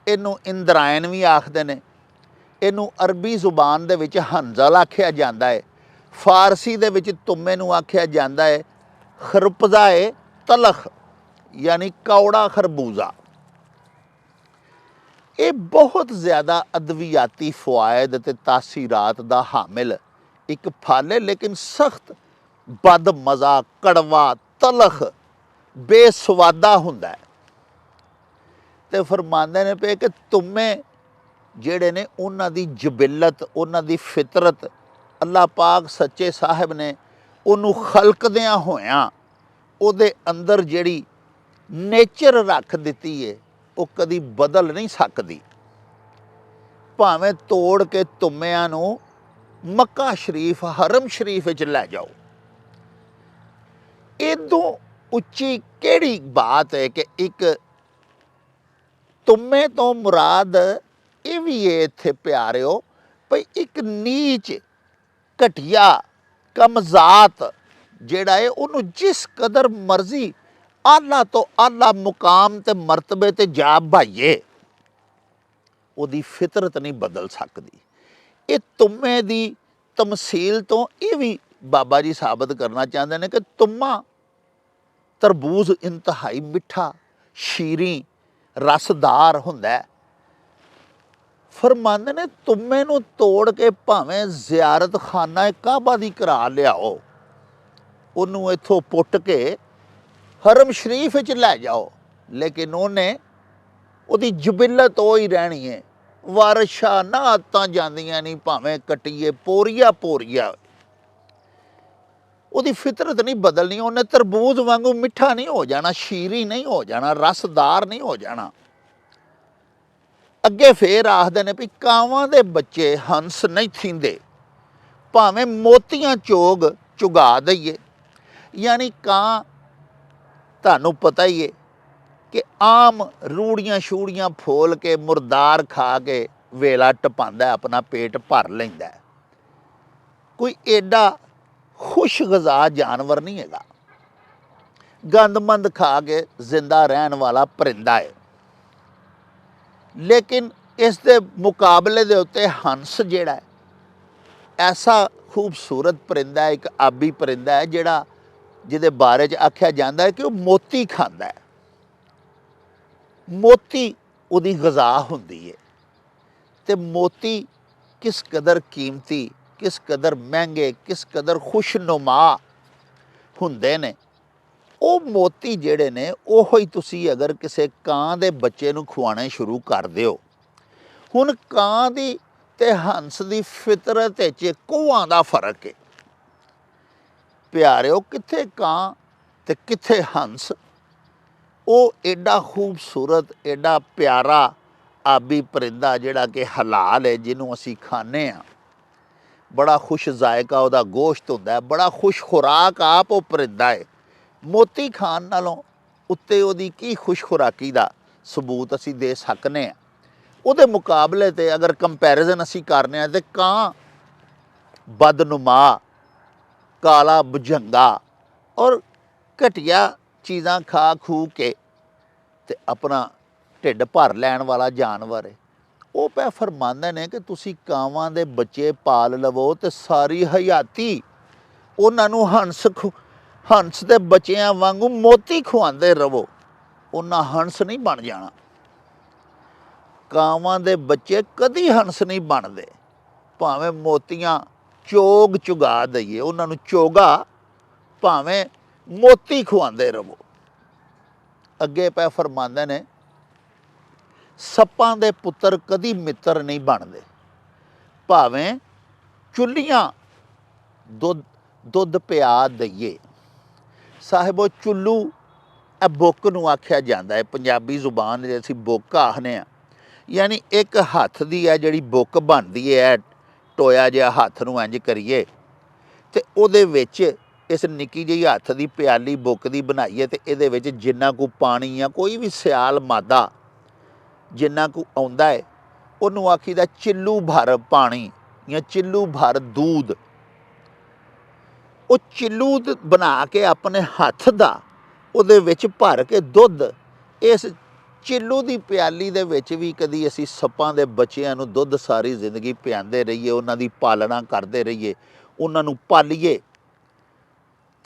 ਇਹਨੂੰ ਇੰਦਰਾਇਨ ਵੀ ਆਖਦੇ ਨੇ। ਇਹਨੂੰ ਅਰਬੀ ਜ਼ੁਬਾਨ ਦੇ ਵਿੱਚ ਹੰਜ਼ਲ ਆਖਿਆ ਜਾਂਦਾ ਹੈ। ਫਾਰਸੀ ਦੇ ਵਿੱਚ ਤੁੰਮੇ ਨੂੰ ਆਖਿਆ ਜਾਂਦਾ ਹੈ ਖਰਪਜ਼ਾ-ਏ ਤਲਖ, ਯਾਨੀ ਕੌੜਾ ਖਰਬੂਜ਼ਾ। ਇਹ ਬਹੁਤ ਜ਼ਿਆਦਾ ਅਦਵਿਆਤੀ ਫਵਾਇਦ ਅਤੇ ਤਾਸੀਰਾਤ ਦਾ ਹਾਮਿਲ ਇੱਕ ਫਲ ਹੈ, ਲੇਕਿਨ ਸਖਤ ਬਦ ਮਜ਼ਾ, ਕੜਵਾ, ਤਲਖ, ਬੇਸਵਾਦਾ ਹੁੰਦਾ ਹੈ। ਤੇ ਫਰਮਾਉਂਦੇ ਨੇ ਪਏ ਕਿ ਤੁਮੇ ਜਿਹੜੇ ਨੇ ਉਹਨਾਂ ਦੀ ਜਬਿਲਤ, ਉਹਨਾਂ ਦੀ ਫਿਤਰਤ, ਅੱਲਾਹ ਪਾਕ ਸੱਚੇ ਸਾਹਿਬ ਨੇ ਉਹਨੂੰ ਖਲਕਦਿਆਂ ਹੋਇਆਂ ਉਹਦੇ ਅੰਦਰ ਜਿਹੜੀ ਨੇਚਰ ਰੱਖ ਦਿੱਤੀ ਹੈ ਉਹ ਕਦੀ ਬਦਲ ਨਹੀਂ ਸਕਦੀ। ਭਾਵੇਂ ਤੋੜ ਕੇ ਤੁਮਿਆਂ ਨੂੰ ਮੱਕਾ ਸ਼ਰੀਫ, ਹਰਮ ਸ਼ਰੀਫ ਵਿੱਚ ਲੈ ਜਾਓ, ਇਦੋਂ ਉੱਚੀ ਕਿਹੜੀ ਬਾਤ ਹੈ ਕਿ ਇੱਕ ਤੁਮੇ ਤੋਂ ਮੁਰਾਦ ਇਹ ਵੀ ਹੈ ਇੱਥੇ ਪਿਆਰਿਓ ਭਈ ਇੱਕ ਨੀਚ ਘਟੀਆ ਕਮਜ਼ਾਤ ਜਿਹੜਾ ਹੈ ਉਹਨੂੰ ਜਿਸ ਕਦਰ ਮਰਜ਼ੀ ਆਲਾ ਤੋਂ ਆਲਾ ਮੁਕਾਮ ਤੇ ਮਰਤਬੇ ਤੇ ਜਾ ਭਾਈਏ, ਉਹਦੀ ਫਿਤਰਤ ਨਹੀਂ ਬਦਲ ਸਕਦੀ। ਇਹ ਤੁਮੇ ਦੀ ਤਮਸੀਲ ਤੋਂ ਇਹ ਵੀ ਬਾਬਾ ਜੀ ਸਾਬਤ ਕਰਨਾ ਚਾਹੁੰਦੇ ਨੇ ਕਿ ਤੁਮਾ ਤਰਬੂਜ਼ ਇੰਤਹਾਈ ਮਿੱਠਾ, ਸ਼ੀਰੀ, ਰਸਦਾਰ ਹੁੰਦਾ। ਫਰਮਾਉਂਦੇ ਨੇ ਤੁਮੇ ਨੂੰ ਤੋੜ ਕੇ ਭਾਵੇਂ ਜ਼ਿਆਰਤ ਖਾਨਾ ਕਾਬਾ ਦੀ ਕਰਾ ਲਿਆਓ, ਉਹਨੂੰ ਇੱਥੋਂ ਪੁੱਟ ਕੇ ਹਰਮ ਸ਼ਰੀਫ ਵਿੱਚ ਲੈ ਜਾਓ, ਲੇਕਿਨ ਉਹਦੀ ਜਬਿਲਤ ਉਹ ਹੀ ਰਹਿਣੀ ਹੈ। ਵਾਰਸ਼ਾ ਨਾ ਆਤਾਂ ਜਾਂਦੀਆਂ ਨਹੀਂ, ਭਾਵੇਂ ਕੱਟੀਏ ਪੋਰੀਆ ਪੋਰੀਆ, ਉਹਦੀ ਫਿਤਰਤ ਨਹੀਂ ਬਦਲਣੀ। ਉਹਨੇ ਤਰਬੂਜ਼ ਵਾਂਗੂ ਮਿੱਠਾ ਨਹੀਂ ਹੋ ਜਾਣਾ, ਸ਼ੀਰੀ ਨਹੀਂ ਹੋ ਜਾਣਾ, ਰਸਦਾਰ ਨਹੀਂ ਹੋ ਜਾਣਾ। ਅੱਗੇ ਫੇਰ ਆਖਦੇ ਨੇ ਵੀ ਕਾਵਾਂ ਦੇ ਬੱਚੇ ਹੰਸ ਨਹੀਂ ਥੀਂਦੇ, ਭਾਵੇਂ ਮੋਤੀਆਂ ਚੋਗ ਚੁਗਾ ਦਈਏ। ਯਾਨੀ ਕਾਂ, ਤੁਹਾਨੂੰ ਪਤਾ ਹੀ ਹੈ ਕਿ ਆਮ ਰੂੜੀਆਂ ਸ਼ੂੜੀਆਂ ਫੋਲ ਕੇ ਮੁਰਦਾਰ ਖਾ ਕੇ ਵੇਲਾ ਟਪਾਉਂਦਾ, ਆਪਣਾ ਪੇਟ ਭਰ ਲੈਂਦਾ। ਕੋਈ ਐਡਾ ਖੁਸ਼ ਗਜ਼ਾ ਜਾਨਵਰ ਨਹੀਂ ਹੈਗਾ, ਗੰਦਮੰਦ ਖਾ ਕੇ ਜ਼ਿੰਦਾ ਰਹਿਣ ਵਾਲਾ ਪਰਿੰਦਾ ਹੈ। ਲੇਕਿਨ ਇਸ ਦੇ ਮੁਕਾਬਲੇ ਦੇ ਉੱਤੇ ਹੰਸ ਜਿਹੜਾ ਹੈ ਐਸਾ ਖੂਬਸੂਰਤ ਪਰਿੰਦਾ ਹੈ, ਇੱਕ ਆਬੀ ਪਰਿੰਦਾ ਹੈ ਜਿਹੜਾ ਜਿਹਦੇ ਬਾਰੇ 'ਚ ਆਖਿਆ ਜਾਂਦਾ ਹੈ ਕਿ ਉਹ ਮੋਤੀ ਖਾਂਦਾ ਹੈ। ਮੋਤੀ ਉਹਦੀ ਗਜ਼ਾ ਹੁੰਦੀ ਹੈ। ਤੇ ਮੋਤੀ ਕਿਸ ਕਦਰ ਕੀਮਤੀ, ਕਿਸ ਕਦਰ ਮਹਿੰਗੇ, ਕਿਸ ਕਦਰ ਖੁਸ਼ਨੁਮਾ ਹੁੰਦੇ ਨੇ। ਉਹ ਮੋਤੀ ਜਿਹੜੇ ਨੇ ਉਹੋ ਹੀ ਤੁਸੀਂ ਅਗਰ ਕਿਸੇ ਕਾਂ ਦੇ ਬੱਚੇ ਨੂੰ ਖਵਾਉਣੇ ਸ਼ੁਰੂ ਕਰ ਦਿਓ। ਹੁਣ ਕਾਂ ਦੀ ਤੇ ਹੰਸ ਦੀ ਫਿਤਰਤ ਵਿੱਚ ਕੋਹਾਂ ਦਾ ਫਰਕ ਹੈ ਪਿਆਰਿਓ, ਕਿੱਥੇ ਕਾਂ ਤੇ ਕਿੱਥੇ ਹੰਸ। ਉਹ ਐਡਾ ਖੂਬਸੂਰਤ, ਐਡਾ ਪਿਆਰਾ ਆਬੀ ਪਰਿੰਦਾ ਜਿਹੜਾ ਕਿ ਹਲਾਲ ਹੈ, ਜਿਹਨੂੰ ਅਸੀਂ ਖਾਂਦੇ ਹਾਂ, ਬੜਾ ਖੁਸ਼ ਜ਼ਾਇਕਾ ਉਹਦਾ ਗੋਸ਼ਤ ਹੁੰਦਾ, ਬੜਾ ਖੁਸ਼ ਖੁਰਾਕ ਆਪ ਉਹ ਪਰਿੰਦਾ ਹੈ। ਮੋਤੀ ਖਾਣ ਨਾਲੋਂ ਉੱਤੇ ਉਹਦੀ ਕੀ ਖੁਸ਼ ਖੁਰਾਕੀ ਦਾ ਸਬੂਤ ਅਸੀਂ ਦੇ ਸਕਨੇ ਹਾਂ। ਉਹਦੇ ਮੁਕਾਬਲੇ 'ਤੇ ਅਗਰ ਕੰਪੈਰੀਜ਼ਨ ਅਸੀਂ ਕਰਨੇ ਹਾਂ ਤਾਂ ਕਾਂ ਬਦਨੁਮਾ, ਕਾਲਾ ਭੁਜੰਗਾ ਔਰ ਘਟੀਆ ਚੀਜ਼ਾਂ ਖਾ ਖੂ ਕੇ ਤੇ ਆਪਣਾ ਢਿੱਡ ਭਰ ਲੈਣ ਵਾਲਾ ਜਾਨਵਰ ਹੈ। ਉਹ ਪੈ ਫਰਮਾਉਂਦੇ ਨੇ ਕਿ ਤੁਸੀਂ ਕਾਵਾਂ ਦੇ ਬੱਚੇ ਪਾਲ ਲਵੋ ਤੇ ਸਾਰੀ ਹਯਾਤੀ ਉਹਨਾਂ ਨੂੰ ਹੰਸ ਦੇ ਬੱਚਿਆਂ ਵਾਂਗੂ ਮੋਤੀ ਖਵਾਉਂਦੇ ਰਹੋ, ਉਹਨਾਂ ਹੰਸ ਨਹੀਂ ਬਣ ਜਾਣਾ। ਕਾਵਾਂ ਦੇ ਬੱਚੇ ਕਦੀ ਹੰਸ ਨਹੀਂ ਬਣਦੇ, ਭਾਵੇਂ ਮੋਤੀਆਂ ਚੋਗ ਚੁਗਾ ਦਈਏ, ਉਹਨਾਂ ਨੂੰ ਚੋਗਾ ਭਾਵੇਂ ਮੋਤੀ ਖਵਾਉਂਦੇ ਰਹੋ। ਅੱਗੇ ਪੈ ਫਰਮਾਉਂਦੇ ਨੇ ਸੱਪਾਂ ਦੇ ਪੁੱਤਰ ਕਦੀ ਮਿੱਤਰ ਨਹੀਂ ਬਣਦੇ, ਭਾਵੇਂ ਚੁੱਲੀਆਂ ਦੁੱਧ ਪਿਆ ਦਈਏ। ਸਾਹਿਬੋ ਚੁੱਲੂ ਇਹ ਬੁੱਕ ਨੂੰ ਆਖਿਆ ਜਾਂਦਾ ਹੈ, ਪੰਜਾਬੀ ਜ਼ੁਬਾਨ ਦੇ ਅਸੀਂ ਬੁੱਕ ਆਖਦੇ ਹਾਂ। ਯਾਨੀ ਇੱਕ ਹੱਥ ਦੀ ਹੈ ਜਿਹੜੀ ਬੁੱਕ ਬਣਦੀ ਹੈ, ਟੋਇਆ ਜਿਹਾ ਹੱਥ ਨੂੰ ਇੰਝ ਕਰੀਏ ਤੇ ਉਹਦੇ ਵਿੱਚ ਇਸ ਨਿੱਕੀ ਜਿਹੀ ਹੱਥ ਦੀ ਪਿਆਲੀ ਬੁੱਕ ਦੀ ਬਣਾਈਏ ਤੇ ਇਹਦੇ ਵਿੱਚ ਜਿੰਨਾ ਕੁ ਪਾਣੀ ਆ, ਕੋਈ ਵੀ ਸਿਆਲ ਮਾਦਾ ਜਿੰਨਾ ਕੁ ਆਉਂਦਾ ਹੈ, ਉਹਨੂੰ ਆਖੀਦਾ ਚਿੱਲੂ ਭਰ ਪਾਣੀ ਜਾਂ ਚਿੱਲੂ ਭਰ ਦੂਧ। ਉਹ ਚਿੱਲੂ ਬਣਾ ਕੇ ਆਪਣੇ ਹੱਥ ਦਾ ਉਹਦੇ ਵਿੱਚ ਭਰ ਕੇ ਦੁੱਧ, ਇਸ ਚਿੱਲੂ ਦੀ ਪਿਆਲੀ ਦੇ ਵਿੱਚ ਵੀ ਕਦੀ ਅਸੀਂ ਸੱਪਾਂ ਦੇ ਬੱਚਿਆਂ ਨੂੰ ਦੁੱਧ ਸਾਰੀ ਜ਼ਿੰਦਗੀ ਪਿਆਉਂਦੇ ਰਹੀਏ, ਉਹਨਾਂ ਦੀ ਪਾਲਣਾ ਕਰਦੇ ਰਹੀਏ, ਉਹਨਾਂ ਨੂੰ ਪਾਲੀਏ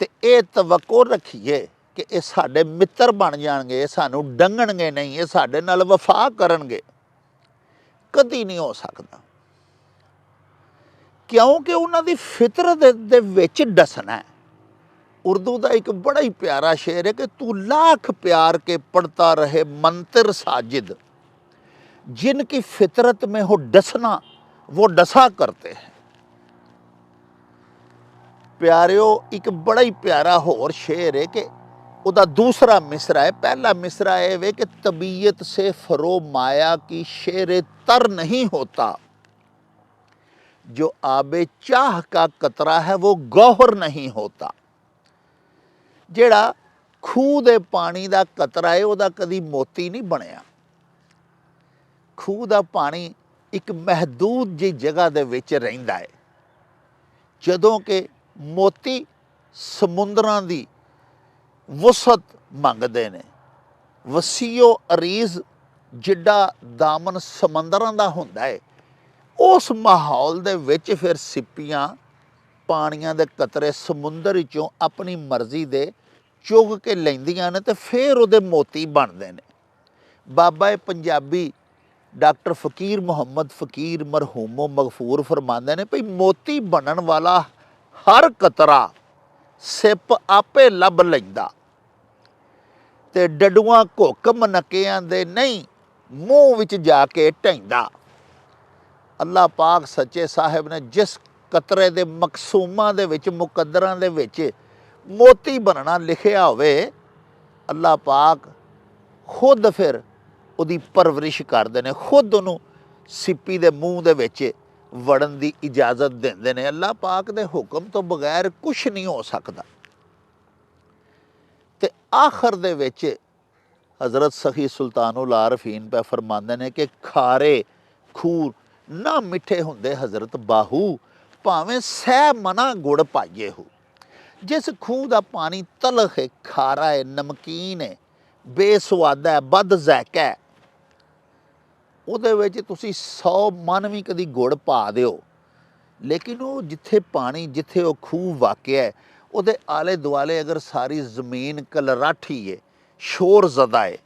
ਤੇ ਇਹ ਤਵੱਕੋ ਰੱਖੀਏ ਕਿ ਇਹ ਸਾਡੇ ਮਿੱਤਰ ਬਣ ਜਾਣਗੇ, ਇਹ ਸਾਨੂੰ ਡੰਗਣਗੇ ਨਹੀਂ, ਇਹ ਸਾਡੇ ਨਾਲ ਵਫਾ ਕਰਨਗੇ। ਕਦੀ ਨਹੀਂ ਹੋ ਸਕਦਾ, ਕਿਉਂਕਿ ਉਹਨਾਂ ਦੀ ਫਿਤਰਤ ਦੇ ਵਿੱਚ ਡਸਣਾ ਹੈ। उर्दू का एक बड़ा ही प्यारा शेर है कि तू लाख प्यार के पढ़ता रहे मंतर साजिद, जिनकी फितरत में हो डसना वो डसा करते हैं। प्यारिओ एक बड़ा ही प्यारा होर शेर है कि उदा दूसरा मिसरा है। पहला मिसरा है वे कि तबीयत से फरो माया की शेर तर नहीं होता, जो आबे चाह का कतरा है वो गौहर नहीं होता। ਜਿਹੜਾ ਖੂਹ ਦੇ ਪਾਣੀ ਦਾ ਕਤਰਾ ਹੈ ਉਹਦਾ ਕਦੀ ਮੋਤੀ ਨਹੀਂ ਬਣਿਆ। ਖੂਹ ਦਾ ਪਾਣੀ ਇੱਕ ਮਹਦੂਦ ਜਿਹੀ ਜਗ੍ਹਾ ਦੇ ਵਿੱਚ ਰਹਿੰਦਾ ਹੈ, ਜਦੋਂ ਕਿ ਮੋਤੀ ਸਮੁੰਦਰਾਂ ਦੀ ਵਸਤ ਮੰਗਦੇ ਨੇ। ਵਸੀਓ ਅਰੀਜ਼ ਜਿੱਡਾ ਦਾਮਨ ਸਮੁੰਦਰਾਂ ਦਾ ਹੁੰਦਾ ਹੈ, ਉਸ ਮਾਹੌਲ ਦੇ ਵਿੱਚ ਫਿਰ ਸਿੱਪੀਆਂ ਪਾਣੀਆਂ ਦੇ ਕਤਰੇ ਸਮੁੰਦਰ ਵਿੱਚੋਂ ਆਪਣੀ ਮਰਜ਼ੀ ਦੇ ਚੁਗ ਕੇ ਲੈਂਦੀਆਂ ਨੇ ਤੇ ਫਿਰ ਉਹਦੇ ਮੋਤੀ ਬਣਦੇ ਨੇ। ਬਾਬਾ ਪੰਜਾਬੀ ਡਾਕਟਰ ਫਕੀਰ ਮੁਹੰਮਦ ਫਕੀਰ ਮਰਹੂਮੋ ਮਗਫੂਰ ਫਰਮਾਉਂਦੇ ਨੇ ਭਈ ਮੋਤੀ ਬਣਨ ਵਾਲਾ ਹਰ ਕਤਰਾ ਸਿੱਪ ਆਪੇ ਲੱਭ ਲੈਂਦਾ, ਤੇ ਡਡੂਆਂ ਘੁੱਕ ਮਨਕਿਆਂ ਦੇ ਨਹੀਂ ਮੂੰਹ ਵਿੱਚ ਜਾ ਕੇ ਢੈਂਦਾ। ਅੱਲਾਹ ਪਾਕ ਸੱਚੇ ਸਾਹਿਬ ਨੇ ਜਿਸ ਕਤਰੇ ਦੇ ਮਕਸੂਮਾਂ ਦੇ ਵਿੱਚ ਮੁਕੱਦਰਾਂ ਦੇ ਵਿੱਚ ਮੋਤੀ ਬਣਨਾ ਲਿਖਿਆ ਹੋਵੇ, ਅੱਲਾਹ ਪਾਕ ਖੁਦ ਫਿਰ ਉਹਦੀ ਪਰਵਰਿਸ਼ ਕਰਦੇ ਨੇ, ਖੁਦ ਉਹਨੂੰ ਸਿੱਪੀ ਦੇ ਮੂੰਹ ਦੇ ਵਿੱਚ ਵੜਨ ਦੀ ਇਜਾਜ਼ਤ ਦਿੰਦੇ ਨੇ। ਅੱਲਾਹ ਪਾਕ ਦੇ ਹੁਕਮ ਤੋਂ ਬਗੈਰ ਕੁਛ ਨਹੀਂ ਹੋ ਸਕਦਾ। ਤੇ ਆਖਰ ਦੇ ਵਿੱਚ ਹਜ਼ਰਤ ਸਖੀ ਸੁਲਤਾਨੁਲ ਆਰਫੀਨ ਪੈ ਫਰਮਾਉਂਦੇ ਨੇ ਕਿ ਖਾਰੇ ਖੂਰ ਨਾ ਮਿੱਠੇ ਹੁੰਦੇ ਹਜ਼ਰਤ ਬਾਹੂ, ਭਾਵੇਂ ਸਹਿ ਮਨਾ ਗੁੜ ਪਾਈਏ ਹੋ। ਜਿਸ ਖੂਹ ਦਾ ਪਾਣੀ ਤਲਖ ਹੈ, ਖਾਰਾ ਹੈ, ਨਮਕੀਨ ਹੈ, ਬੇਸਵਾਦਾ ਹੈ, ਬਦ ਜ਼ੈਕਾ ਹੈ, ਉਹਦੇ ਵਿੱਚ ਤੁਸੀਂ 100 ਮਨ ਵੀ ਕਦੀ ਗੁੜ ਪਾ ਦਿਓ, ਲੇਕਿਨ ਉਹ ਜਿੱਥੇ ਪਾਣੀ, ਜਿੱਥੇ ਉਹ ਖੂਹ ਵਾਕਿਆ ਹੈ, ਉਹਦੇ ਆਲੇ ਦੁਆਲੇ ਅਗਰ ਸਾਰੀ ਜ਼ਮੀਨ ਕਲਰਾਠੀ ਹੈ, ਸ਼ੋਰ ਜ਼ਦਾ ਹੈ,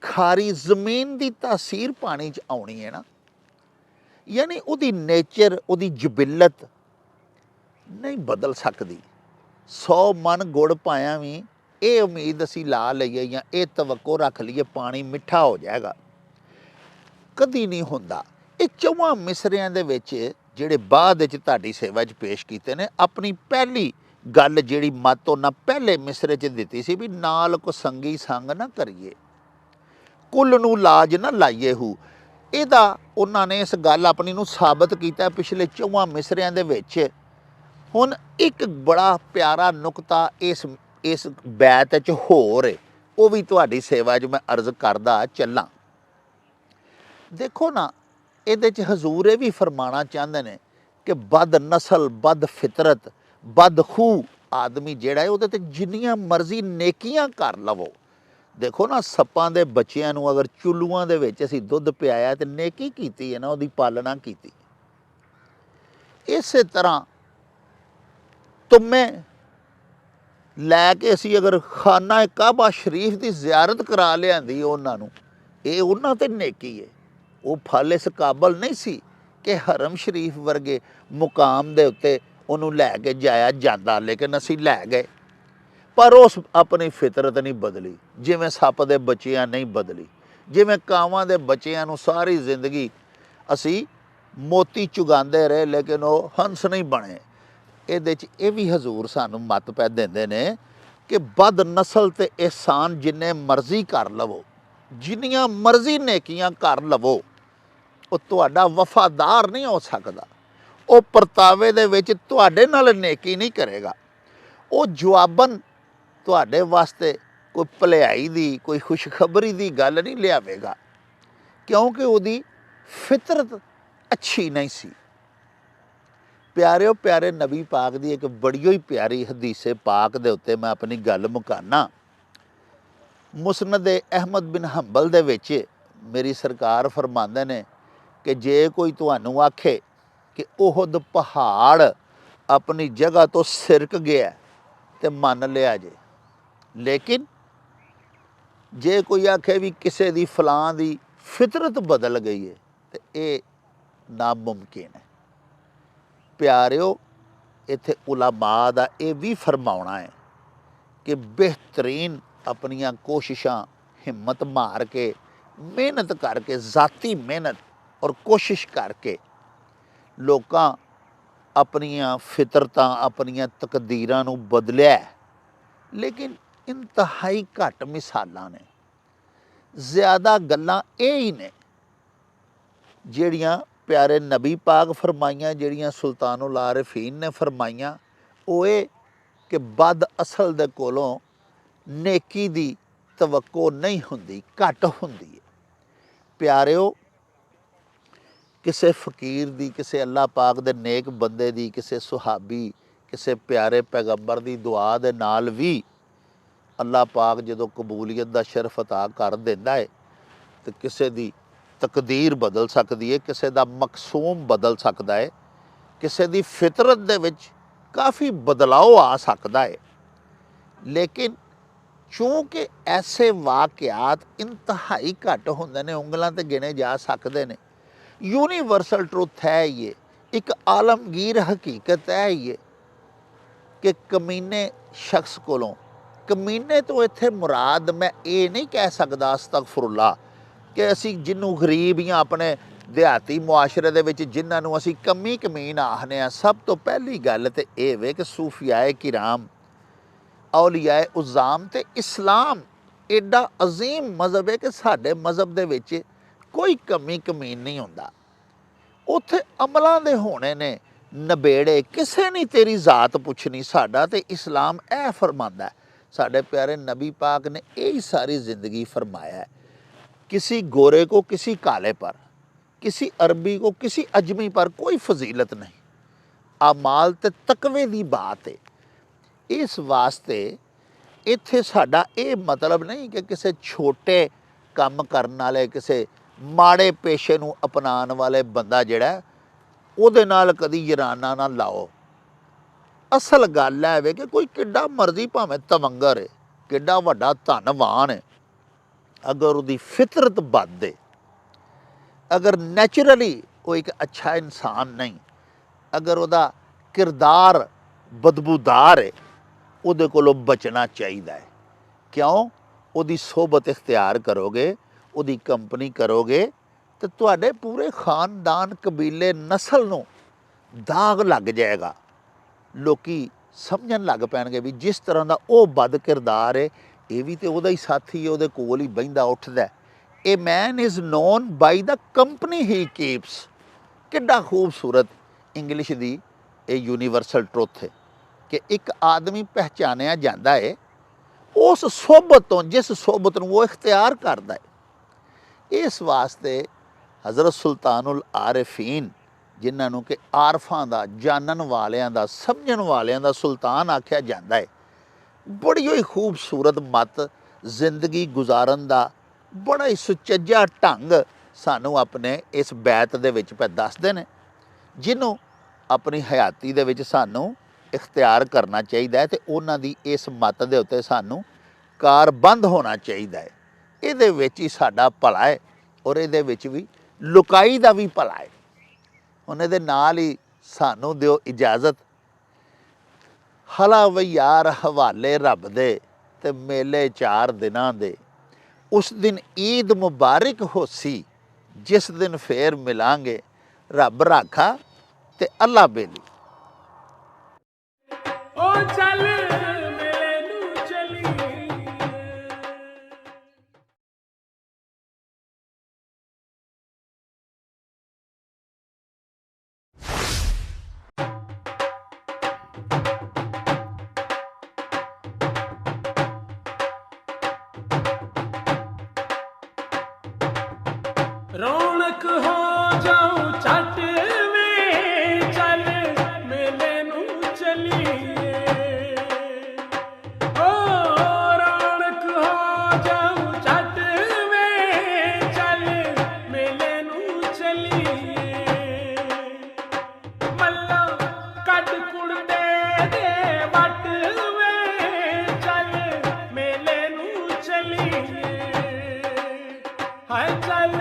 ਖਾਰੀ ਜ਼ਮੀਨ ਦੀ ਤਾਸੀਰ ਪਾਣੀ 'ਚ ਆਉਣੀ ਹੈ ਨਾ। ਯਾਨੀ ਉਹਦੀ ਨੇਚਰ, ਉਹਦੀ ਜਬਿਲਤ ਨਹੀਂ ਬਦਲ ਸਕਦੀ। 100 ਮਨ ਗੁੜ ਪਾਇਆ ਵੀ ਇਹ ਉਮੀਦ ਅਸੀਂ ਲਾ ਲਈਏ ਜਾਂ ਇਹ ਤਵੱਕੋ ਰੱਖ ਲਈਏ ਪਾਣੀ ਮਿੱਠਾ ਹੋ ਜਾਏਗਾ, ਕਦੀ ਨਹੀਂ ਹੁੰਦਾ। ਇਹ ਚੌਵਾਂ ਮਿਸਰਿਆਂ ਦੇ ਵਿੱਚ ਜਿਹੜੇ ਬਾਅਦ ਵਿੱਚ ਤੁਹਾਡੀ ਸੇਵਾ 'ਚ ਪੇਸ਼ ਕੀਤੇ ਨੇ, ਆਪਣੀ ਪਹਿਲੀ ਗੱਲ ਜਿਹੜੀ ਮੱਤ ਉਹਨਾਂ ਪਹਿਲੇ ਮਿਸਰੇ 'ਚ ਦਿੱਤੀ ਸੀ ਵੀ ਨਾਲ ਕੋ ਸੰਗੀ ਸੰਗ ਨਾ ਕਰੀਏ, ਕੁੱਲ ਨੂੰ ਲਾਜ ਨਾ ਲਾਈਏ ਹੂ। ਇਹਦਾ ਉਹਨਾਂ ਨੇ ਇਸ ਗੱਲ ਆਪਣੀ ਨੂੰ ਸਾਬਤ ਕੀਤਾ ਪਿਛਲੇ ਚੌਵਾਂ ਮਿਸਰਿਆਂ ਦੇ ਵਿੱਚ। ਹੁਣ ਇੱਕ ਬੜਾ ਪਿਆਰਾ ਨੁਕਤਾ ਇਸ ਬੈਤ 'ਚ ਹੋਰ ਹੈ, ਉਹ ਵੀ ਤੁਹਾਡੀ ਸੇਵਾ 'ਚ ਮੈਂ ਅਰਜ਼ ਕਰਦਾ ਚੱਲਾਂ। ਦੇਖੋ ਨਾ, ਇਹਦੇ 'ਚ ਹਜ਼ੂਰ ਇਹ ਵੀ ਫਰਮਾਣਾ ਚਾਹੁੰਦੇ ਨੇ ਕਿ ਬਦ ਨਸਲ, ਬਦ ਫਿਤਰਤ, ਬਦ ਖੂਹ ਆਦਮੀ ਜਿਹੜਾ ਹੈ ਉਹਦੇ 'ਤੇ ਜਿੰਨੀਆਂ ਮਰਜ਼ੀ ਨੇਕੀਆਂ ਕਰ ਲਵੋ। ਦੇਖੋ ਨਾ, ਸੱਪਾਂ ਦੇ ਬੱਚਿਆਂ ਨੂੰ ਅਗਰ ਚੁੱਲੂਆਂ ਦੇ ਵਿੱਚ ਅਸੀਂ ਦੁੱਧ ਪਿਆਇਆ ਤੇ ਨੇਕੀ ਕੀਤੀ ਹੈ ਨਾ, ਉਹਦੀ ਪਾਲਣਾ ਕੀਤੀ। ਇਸੇ ਤਰ੍ਹਾਂ ਤੁਮੇ ਲੈ ਕੇ ਅਸੀਂ ਅਗਰ ਖਾਨਾ ਕਾਬਾ ਸ਼ਰੀਫ ਦੀ ਜ਼ਿਆਰਤ ਕਰਾ ਲਿਆਂਦੀ ਉਹਨਾਂ ਨੂੰ, ਇਹ ਉਹਨਾਂ 'ਤੇ ਨੇਕੀ ਹੈ। ਉਹ ਫਲ ਇਸ ਕਾਬਲ ਨਹੀਂ ਸੀ ਕਿ ਹਰਮ ਸ਼ਰੀਫ ਵਰਗੇ ਮੁਕਾਮ ਦੇ ਉੱਤੇ ਉਹਨੂੰ ਲੈ ਕੇ ਜਾਇਆ ਜਾਂਦਾ, ਲੇਕਿਨ ਅਸੀਂ ਲੈ ਗਏ। ਪਰ ਉਸ ਆਪਣੀ ਫਿਤਰਤ ਨਹੀਂ ਬਦਲੀ, ਜਿਵੇਂ ਸੱਪ ਦੇ ਬੱਚਿਆਂ ਨਹੀਂ ਬਦਲੀ, ਜਿਵੇਂ ਕਾਵਾਂ ਦੇ ਬੱਚਿਆਂ ਨੂੰ ਸਾਰੀ ਜ਼ਿੰਦਗੀ ਅਸੀਂ ਮੋਤੀ ਚੁਗਾਉਂਦੇ ਰਹੇ ਲੇਕਿਨ ਉਹ ਹੰਸ ਨਹੀਂ ਬਣੇ। ਇਹਦੇ 'ਚ ਇਹ ਵੀ ਹਜ਼ੂਰ ਸਾਨੂੰ ਮੱਤ ਪੈ ਦਿੰਦੇ ਨੇ ਕਿ ਬਦ ਨਸਲ ਤੇ ਇਹਸਾਨ ਜਿੰਨੇ ਮਰਜ਼ੀ ਕਰ ਲਵੋ, ਜਿੰਨੀਆਂ ਮਰਜ਼ੀ ਨੇਕੀਆਂ ਕਰ ਲਵੋ, ਉਹ ਤੁਹਾਡਾ ਵਫਾਦਾਰ ਨਹੀਂ ਹੋ ਸਕਦਾ। ਉਹ ਪਰਤਾਵੇ ਦੇ ਵਿੱਚ ਤੁਹਾਡੇ ਨਾਲ ਨੇਕੀ ਨਹੀਂ ਕਰੇਗਾ। ਉਹ ਜਵਾਬਨ ਤੁਹਾਡੇ ਵਾਸਤੇ ਕੋਈ ਭਲਾਈ ਦੀ, ਕੋਈ ਖੁਸ਼ਖਬਰੀ ਦੀ ਗੱਲ ਨਹੀਂ ਲਿਆਵੇਗਾ, ਕਿਉਂਕਿ ਉਹਦੀ ਫਿਤਰਤ ਅੱਛੀ ਨਹੀਂ ਸੀ। ਪਿਆਰਿਓ, ਪਿਆਰੇ ਨਬੀ ਪਾਕ ਦੀ ਇੱਕ ਬੜੀ ਹੀ ਪਿਆਰੀ ਹਦੀਸੇ ਪਾਕ ਦੇ ਉੱਤੇ ਮੈਂ ਆਪਣੀ ਗੱਲ ਮੁਕਾਨਾ। ਮੁਸਨਦ ਅਹਿਮਦ ਬਿਨ ਹੰਬਲ ਦੇ ਵਿੱਚ ਮੇਰੀ ਸਰਕਾਰ ਫਰਮਾਉਂਦੇ ਨੇ ਕਿ ਜੇ ਕੋਈ ਤੁਹਾਨੂੰ ਆਖੇ ਕਿ ਉਹਦ ਪਹਾੜ ਆਪਣੀ ਜਗ੍ਹਾ ਤੋਂ ਸਿਰਕ ਗਿਆ ਤੇ ਮੰਨ ਲਿਆ ਜੇ, ਲੇਕਿਨ ਜੇ ਕੋਈ ਆਖੇ ਵੀ ਕਿਸੇ ਦੀ ਫਲਾਂ ਦੀ ਫਿਤਰਤ ਬਦਲ ਗਈ ਹੈ ਤੇ ਇਹ ਨਾਮੁਮਕਿਨ ਹੈ। ਪਿਆਰਿਓ, इत्थे उलामा दा ये भी फरमाउणा है कि बेहतरीन अपनियां कोशिशां हिम्मत मार के मेहनत करके ज़ाती मेहनत और कोशिश करके लोकां अपनियां फितरतां अपनियां तकदीरां नूं बदलिया है। लेकिन इंतहाई घट मिसालां ने, ज़्यादा गल्लां ये ही ने जिहड़ियां प्यारे नबी पाक फरमाइयां, जिहड़ियां सुल्तानुल आरिफीन ने फरमाइयां, वो ये कि बद असल दे कोलों नेकी दी तवक्को नहीं हुंदी, घट हुंदी है। प्यारिओ, किसे फकीर दी, किसे अल्लाह पाक दे नेक बंदे दी, किसे सुहाबी, किसे प्यारे पैगंबर दी दुआ दे नाल भी अल्लाह पाक जदों कबूलियत दा शरफ अता कर दिंदा है तो किसे दी तकदीर बदल सकदी है, किसे दा मकसूम बदल सकदा है, किसे दी फितरत दे विच काफ़ी बदलाव आ सकदा है। लेकिन चूँकि ऐसे वाक़यात इंतहाई घट हुंदे ने, उंगलां ते गिने जा सकदे ने। यूनीवर्सल ट्रुथ है ये, एक आलमगीर हकीकत है ये कि कमीने शख्स कोलों, कमीने तो इत्थे मुराद मैं ये नहीं कह सकदा अस्तगफुरुल्लाह कि असी जिन्हों गरीब या अपने देहाती मुआशरे दे विच जिन्हां नूं असी कमी कमीन आखने आ। सब तो पहली गल ते ये वे कि सूफियाए किराम, औलियाए उज़ाम ते इस्लाम एडा अजीम मज़हब है कि साडे मज़हब दे विच कोई कमी कमीन नहीं हुंदा। उत्थे अमलां दे होने ने नबेड़े, किसे नहीं तेरी ज़ात पुछनी। साडा ते इस्लाम ऐ फरमांदा है, साडे प्यारे नबी पाक ने यही सारी ज़िंदगी फरमाया है। किसी गोरे को किसी काले पर, किसी अरबी को किसी अजमी पर कोई फजीलत नहीं। अमाल ते तकवे दी बात है। इस वास्ते इत्थे साडा ये मतलब नहीं कि किसी छोटे काम करने वाले, किसी माड़े पेशे नूं अपनाने वाले बंदा जिहड़ा उहदे नाल कदी यराना ना लाओ। असल गल है कि कोई किड्डा मर्जी भावें तवंगर है, किड्डा वड्डा धनवान है, अगर उहदी फितरत बद है, अगर नैचुरली वो एक अच्छा इंसान नहीं, अगर उहदा किरदार बदबूदार है, उहदे कोलों बचना चाहिए है। क्यों? उहदी सोहबत इख्तियार करोगे, उहदी कंपनी करोगे तो तुहाडे पूरे खानदान कबीले नस्ल नूं दाग लग जाएगा। लोकी समझन लग पैणगे भी जिस तरह का वो बद किरदार है, ये भी तो उहदा ही साथी है, उहदे कोल ही बहिंदा उठदा है। A man is known by the company he keeps. किड्डा खूबसूरत इंग्लिश दी ये यूनीवर्सल ट्रुथ है कि एक आदमी पहचानिया जाता है उस सोहबत तो, जिस सोहबत नूं वो इख्तियार करता है। इस वास्ते हज़रत सुल्तानुल आरिफीन, जिन्हों कि आरफां दा, जानन वालियां दा, समझण वालियां दा सुल्तान आख्या जाता है, बड़ी ही खूबसूरत मत जिंदगी गुजारन दा बड़ा ही सुचज्जा ढंग सानू अपने इस बैत दे विच पे दसदे ने, जिन्हों अपनी हयाती दे विच सानू इख्तियार करना चाहिए है। तो उन्हां दी इस मत दे उत्ते सानू कारबंद होना चाहिए है। इहदे विच ही साडा भला है और इहदे विच भी लुकाई दा भी भला है। हुण इहदे नाल ही सानू दिओ इजाज़त, हला वी यार हवाले रब दे ते मेले 4 दिनां दे, उस दिन ईद मुबारक होसी, जिस दिन फेर मिलांगे रब राखा ते अल्लाह बेली। ओ चल मेले नूं चली। रौनक हो जाऊं छट में, चल मेले नूं चलिए। ओ रौनक हो जाऊं छट में, चल मेले नूं चलिए। मल्ला कट कुड़ते दे वट में, चल मेले नूं चलिए। हाय चल